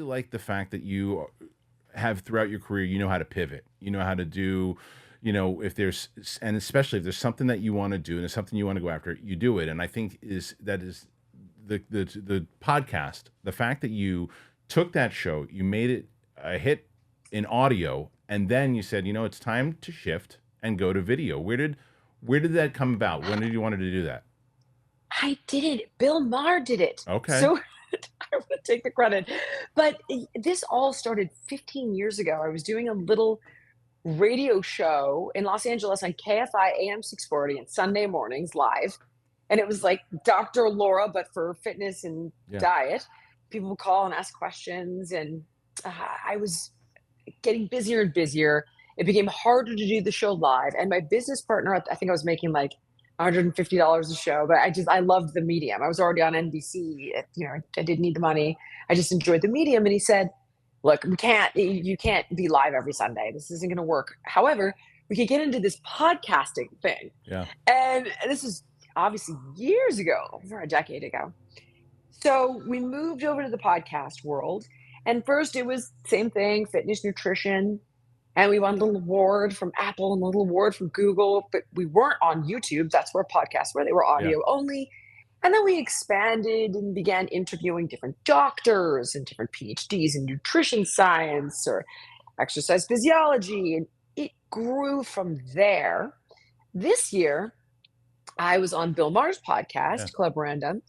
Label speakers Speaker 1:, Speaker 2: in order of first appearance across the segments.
Speaker 1: like the fact that you have throughout your career, you know how to pivot, you know how to do, if there's, and especially if there's something that you want to do and there's something you want to go after, you do it. And I think that is the podcast, the fact that you took that show, you made it a hit in audio, and then you said, it's time to shift and go to video. Where did that come about? When did you want to do that?
Speaker 2: I did it. Bill Maher did it.
Speaker 1: Okay.
Speaker 2: So I want to take the credit. But this all started 15 years ago. I was doing a little radio show in Los Angeles on KFI AM 640 on Sunday mornings live. And it was like Dr. Laura, but for fitness and
Speaker 1: Yeah.
Speaker 2: diet. People would call and ask questions. And I was getting busier and busier. It became harder to do the show live. And my business partner, I think I was making like $150 a show, but I loved the medium. I was already on NBC. I didn't need the money. I just enjoyed the medium. And he said, look, you can't be live every Sunday. This isn't going to work. However, we could get into this podcasting thing.
Speaker 1: Yeah.
Speaker 2: And this is obviously years ago, over a decade ago. So we moved over to the podcast world. And first it was same thing, fitness, nutrition. And we won a little award from Apple and a little award from Google, but we weren't on YouTube. That's where podcasts were. They were audio only. And then we expanded and began interviewing different doctors and different PhDs in nutrition science or exercise physiology. And it grew from there. This year, I was on Bill Maher's podcast, Club Random.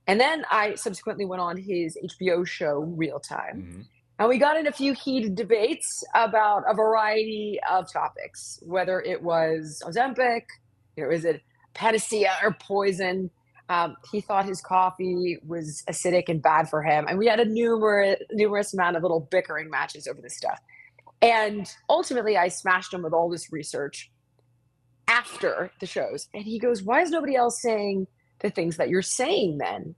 Speaker 2: And then I subsequently went on his HBO show, Real Time.
Speaker 1: Mm-hmm.
Speaker 2: And we got in a few heated debates about a variety of topics, whether it was Ozempic, is it panacea or poison? He thought his coffee was acidic and bad for him. And we had a numerous amount of little bickering matches over this stuff. And ultimately, I smashed him with all this research after the shows. And he goes, why is nobody else saying the things that you're saying then?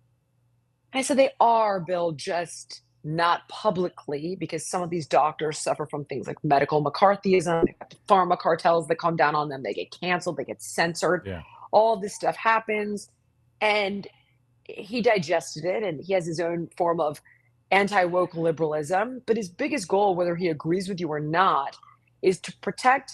Speaker 2: And I said, they are, Bill, just not publicly, because some of these doctors suffer from things like medical McCarthyism, pharma cartels that come down on them. They get canceled, they get censored.
Speaker 1: Yeah.
Speaker 2: All this stuff happens. And he digested it, and he has his own form of anti-woke liberalism. But his biggest goal, whether he agrees with you or not, is to protect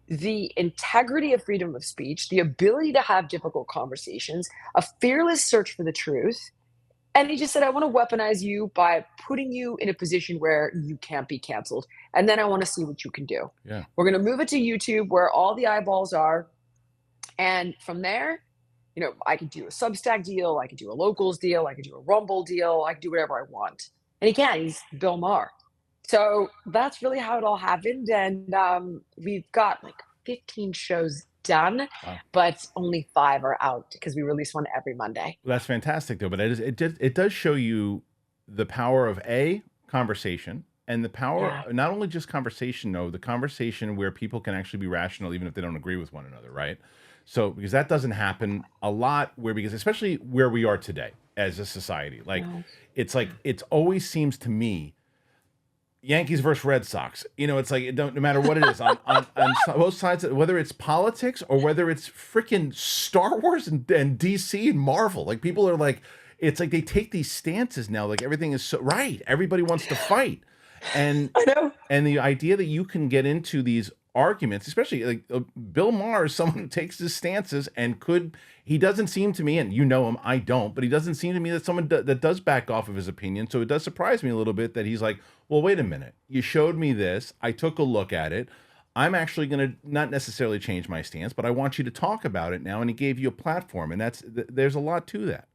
Speaker 2: the integrity of freedom of speech, the ability to have difficult conversations, a fearless search for the truth. And he just said, I want to weaponize you by putting you in a position where you can't be canceled. And then I want to see what you can do.
Speaker 1: Yeah.
Speaker 2: We're going to move it to YouTube where all the eyeballs are. And from there, I could do a Substack deal. I could do a Locals deal. I could do a Rumble deal. I could do whatever I want. And he's Bill Maher. So that's really how it all happened. And we've got like 15 shows done, but only 5 are out because we release one every Monday.
Speaker 1: Well, that's fantastic, though. But it does show you the power of conversation, and the power not only just conversation, the conversation where people can actually be rational, even if they don't agree with one another, right? So because that doesn't happen a lot, because especially where we are today as a society, it's like it always seems to me. Yankees versus Red Sox. It's like no matter what it is on both sides, whether it's politics or whether it's freaking Star Wars and DC and Marvel. Like people are like, it's like they take these stances now. Like everything is so right. Everybody wants to fight, and
Speaker 2: I know.
Speaker 1: And the idea that you can get into these arguments, especially like Bill Maher is someone who takes his stances and he doesn't seem to me, and him, I don't, but he doesn't seem to me that someone that does back off of his opinion. So it does surprise me a little bit that he's like, well, wait a minute, you showed me this, I took a look at it, I'm actually going to not necessarily change my stance, but I want you to talk about it now, and he gave you a platform, and there's a lot to that.